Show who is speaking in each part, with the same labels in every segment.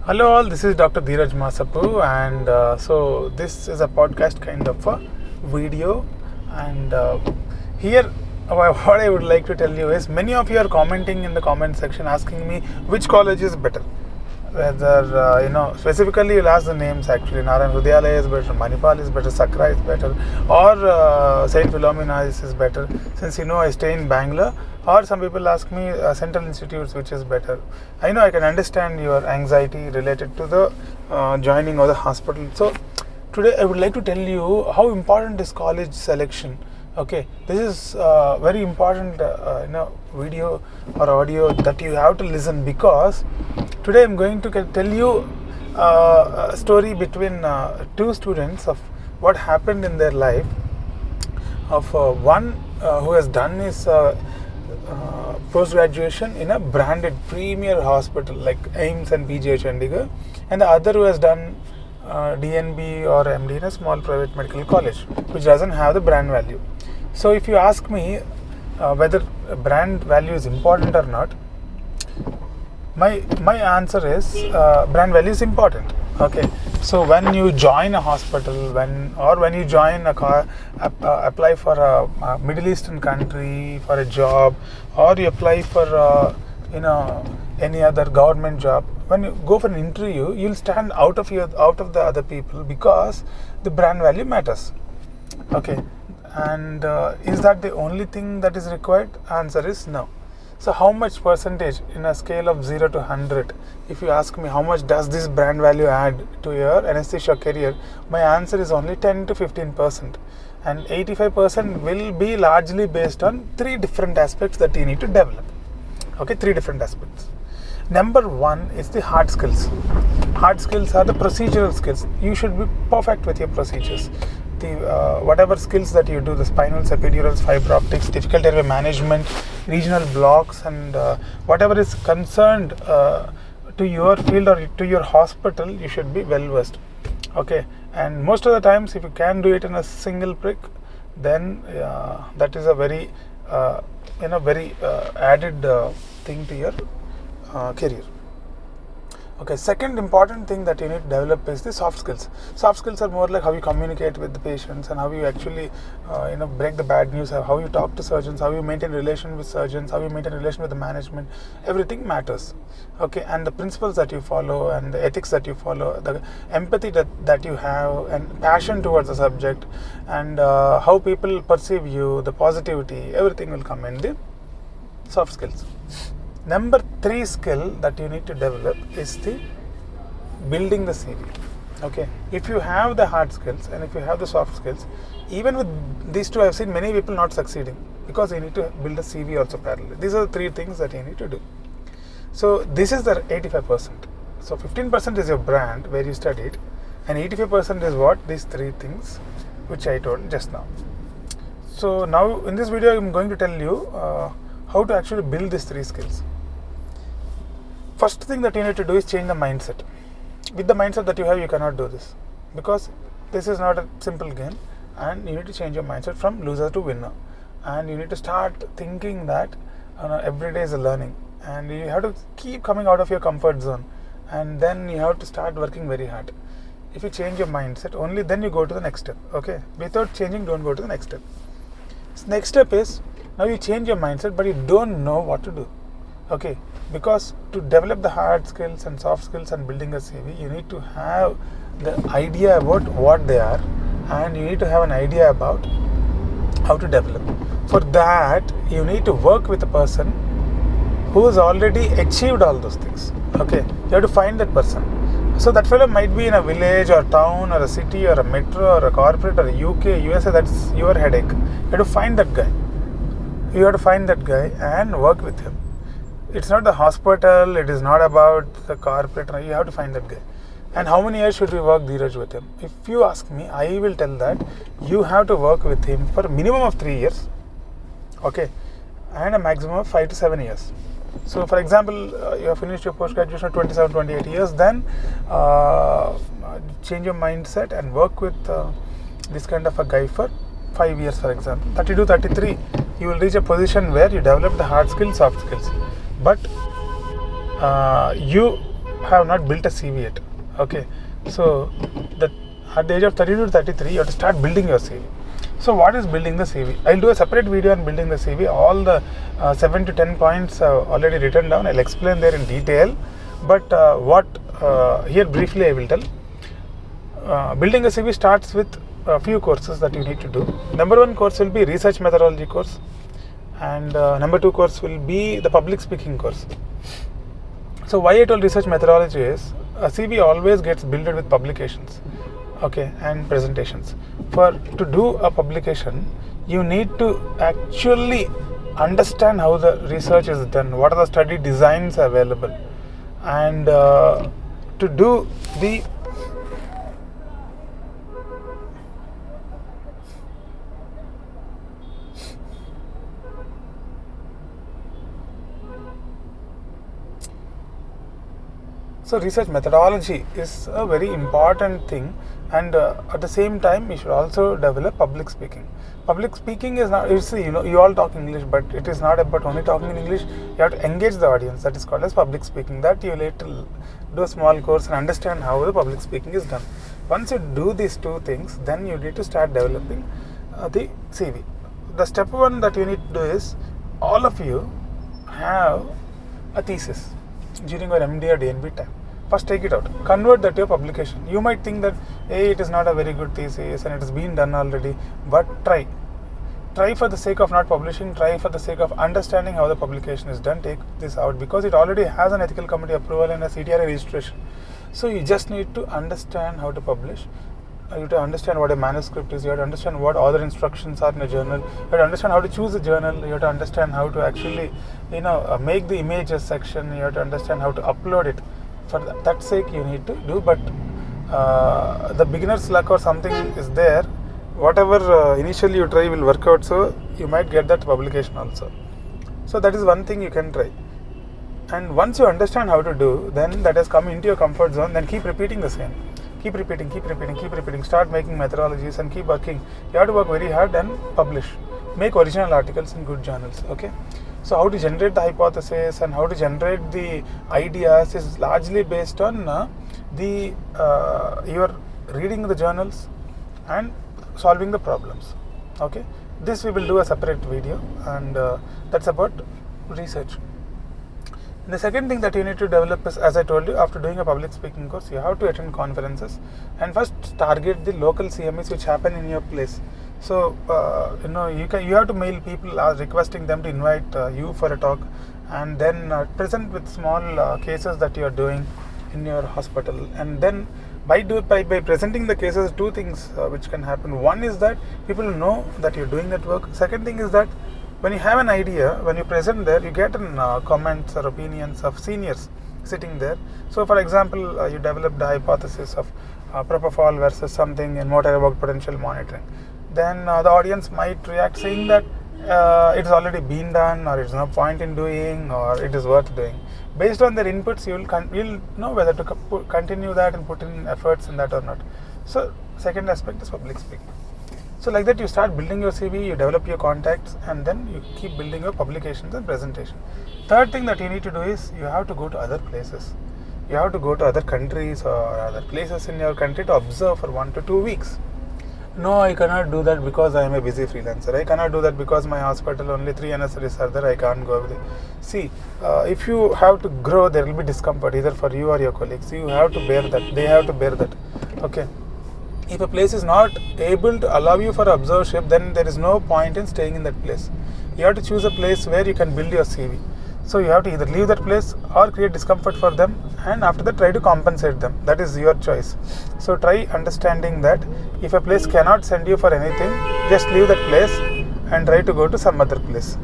Speaker 1: Hello all, this is Dr. Dheeraj Masapu, and so this is a podcast kind of a video, and here what I would like to tell you is many of you are commenting in the comment section asking me which college is better. Whether specifically you'll ask the names. Actually, Narayan Hrudyalaya is better, Manipal is better, Sakra is better, or Saint Philomena is better, since I stay in Bangalore. Or some people ask me Central Institutes which is better. I know I can understand your anxiety related to the joining of the hospital. So today I would like to tell you how important is college selection. Okay, this is very important video or audio that you have to listen, because today I'm going to tell you a story between two students of what happened in their life. Of one who has done his post-graduation in a branded premier hospital like AIIMS and PGH Chandigarh, and the other who has done DNB or MD in a small private medical college which doesn't have the brand value. So if you ask me whether brand value is important or not, my answer is brand value is important. Okay, so when you join a hospital, when you join apply for a Middle Eastern country for a job, or you apply for any other government job, when you go for an interview, you'll stand out of the other people because the brand value matters. Okay, and is that the only thing that is required? Answer is no. So how much percentage in a scale of 0 to 100, if you ask me how much does this brand value add to your anesthesia career, my answer is only 10 to 15%, and 85% will be largely based on three different aspects that you need to develop. Okay, three different aspects. Number one is the hard skills. Hard skills are the procedural skills. You should be perfect with your procedures. Whatever skills that you do, the spinals, epidurals, fiber optics, difficult airway management, regional blocks, and whatever is concerned to your field or to your hospital, you should be well versed. Okay, and most of the times, if you can do it in a single prick, then that is a very added thing to your career. Okay, second important thing that you need to develop is the soft skills. Soft skills are more like how you communicate with the patients and how you actually break the bad news, how you talk to surgeons, how you maintain relation with surgeons, how you maintain relation with the management. Everything matters. Okay, and the principles that you follow and the ethics that you follow, the empathy that you have, and passion towards the subject, and how people perceive you, the positivity, everything will come in the soft skills. Number 3 skill that you need to develop is the building the CV. Okay, if you have the hard skills and if you have the soft skills, even with these two, I've seen many people not succeeding because you need to build a CV also parallel. These are the 3 things that you need to do. So this is the 85%. So 15% is your brand where you studied, and 85% is what? These 3 things which I told just now. So now in this video, I'm going to tell you how to actually build these 3 skills. First thing that you need to do is change the mindset. With the mindset that you have, you cannot do this, because this is not a simple game, and you need to change your mindset from loser to winner, and you need to start thinking that every day is a learning, and you have to keep coming out of your comfort zone, and then you have to start working very hard. If you change your mindset, only then you go to the next step. Okay, without changing, don't go to the next step. Next step is, now you change your mindset, but you don't know what to do. Okay, because to develop the hard skills and soft skills and building a CV, you need to have the idea about what they are, and you need to have an idea about how to develop. For that, you need to work with a person who has already achieved all those things. Okay, you have to find that person. So that fellow might be in a village or town or a city or a metro or a corporate or a UK, USA. That's your headache. You have to find that guy. You have to find that guy and work with him. It's not the hospital, it is not about the corporate, you have to find that guy. And how many years should we work, Dheeraj, with him? If you ask me, I will tell that you have to work with him for a minimum of 3 years, okay, and a maximum of 5 to 7 years. So for example, you have finished your post-graduation at 27, 28 years, then change your mindset and work with this kind of a guy for 5 years, for example. 32, 33, you will reach a position where you develop the hard skills, soft skills. But you have not built a CV yet. Okay, so that at the age of 32 to 33, you have to start building your CV. So what is building the CV? I'll do a separate video on building the CV. All the 7 to 10 points already written down. I'll explain there in detail. But here briefly I will tell. Building a CV starts with a few courses that you need to do. Number 1 course will be research methodology course, and number 2 course will be the public speaking course. So why I told research methodology is a CV always gets built with publications, okay, and presentations. To do a publication, you need to actually understand how the research is done, what are the study designs available, and to do the So research methodology is a very important thing, and at the same time you should also develop public speaking. Public speaking is not, you all talk English, but it is not about only talking in English. You have to engage the audience. That is called as public speaking. That you need to do a small course and understand how the public speaking is done. Once you do these 2 things, then you need to start developing the CV. The step 1 that you need to do is, all of you have a thesis during your MD or DNB time. First take it out, convert that to a publication. You might think that, hey, it is not a very good thesis and it has been done already, but try for the sake of not publishing, try for the sake of understanding how the publication is done. Take this out, because it already has an ethical committee approval and a CTRA registration. So you just need to understand how to publish. You have to understand what a manuscript is. You have to understand what other instructions are in a journal. You have to understand how to choose a journal. You have to understand how to actually, make the images section. You have to understand how to upload it. For that sake, you need to do. But the beginner's luck or something is there. Whatever initially you try will work out. So you might get that publication also. So that is one thing you can try. And once you understand how to do, then that has come into your comfort zone. Then keep repeating the same. Keep repeating. Start making methodologies and keep working. You have to work very hard and publish. Make original articles in good journals. Okay. So how to generate the hypothesis and how to generate the ideas is largely based on your reading the journals and solving the problems. Okay. This we will do a separate video, and that's about research. The second thing that you need to develop is, as I told you, after doing a public speaking course, you have to attend conferences and first target the local CMEs which happen in your place. So you have to mail people requesting them to invite you for a talk, and then present with small cases that you are doing in your hospital. And then by presenting the cases, 2 things which can happen. One is that people know that you're doing that work. Second thing is that when you have an idea, when you present there, you get comments or opinions of seniors sitting there. So for example, you developed the hypothesis of propofol versus something in motor evoked potential monitoring. Then the audience might react saying that it's already been done, or it's no point in doing, or it is worth doing. Based on their inputs, you'll know whether to continue that and put in efforts in that or not. So second aspect is public speaking. So like that you start building your CV, you develop your contacts, and then you keep building your publications and presentation. Third thing that you need to do is you have to go to other places. You have to go to other countries or other places in your country to observe for 1 to 2 weeks. No, I cannot do that because I am a busy freelancer. I cannot do that because my hospital only 3 anesthetists are there. I can't go with it. See, if you have to grow, there will be discomfort either for you or your colleagues. You have to bear that. They have to bear that. Okay. If a place is not able to allow you for observership, then there is no point in staying in that place. You have to choose a place where you can build your CV. So you have to either leave that place or create discomfort for them, and after that try to compensate them. That is your choice. So try understanding that if a place cannot send you for anything, just leave that place and try to go to some other place.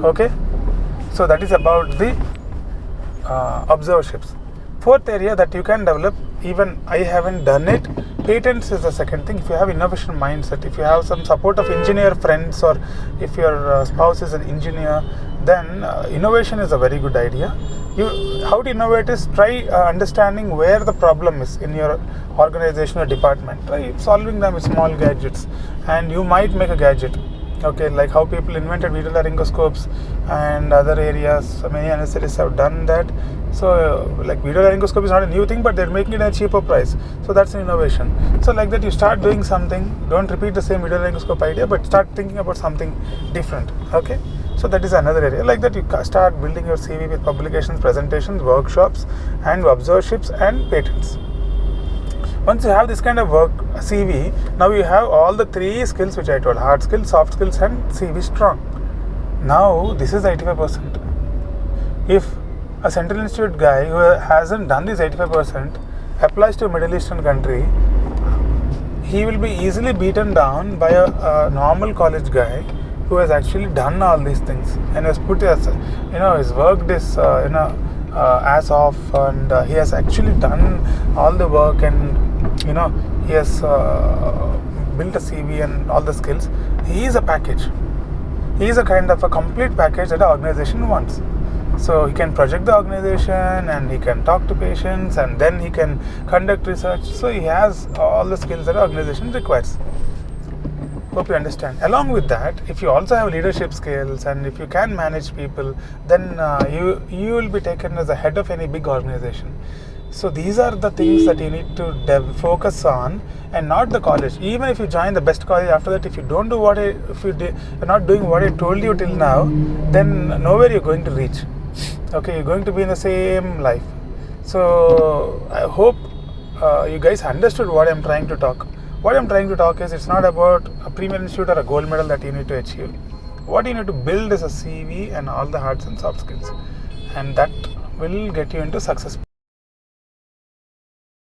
Speaker 1: Okay. So that is about the observerships. Fourth area that you can develop, even I haven't done it, patents is the second thing. If you have innovation mindset, if you have some support of engineer friends, or if your spouse is an engineer, then innovation is a very good idea. How to innovate is try understanding where the problem is in your organization or department. Try solving them with small gadgets, and you might make a gadget. Okay, like how people invented video laryngoscopes and other areas, many anesthetists have done that. So like video laryngoscope is not a new thing, but they're making it at a cheaper price. So that's an innovation. So like that, you start doing something, don't repeat the same video laryngoscope idea, but start thinking about something different. Okay, so that is another area. Like that, you start building your CV with publications, presentations, workshops, and observerships and patents. Once you have this kind of work CV, now you have all the three skills which I told: hard skills, soft skills, and CV strong. Now this is 85%. If a Central Institute guy who hasn't done this 85% applies to a Middle Eastern country, he will be easily beaten down by a normal college guy who has actually done all these things and has put his, he's worked his, ass off, and he has actually done all the work, and he has built a CV and all the skills. He is a package. He is a kind of a complete package that the organization wants. So he can project the organization, and he can talk to patients, and then he can conduct research. So he has all the skills that the organization requires. Hope you understand. Along with that, if you also have leadership skills and if you can manage people, then you will be taken as the head of any big organization. So these are the things that you need to focus on, and not the college. Even if you join the best college, after that, if you don't do you're not doing what I told you till now, then nowhere you're going to reach. Okay, you're going to be in the same life. So I hope you guys understood what I'm trying to talk. What I'm trying to talk is, it's not about a premier institute or a gold medal that you need to achieve. What you need to build is a CV and all the hard and soft skills, and that will get you into success.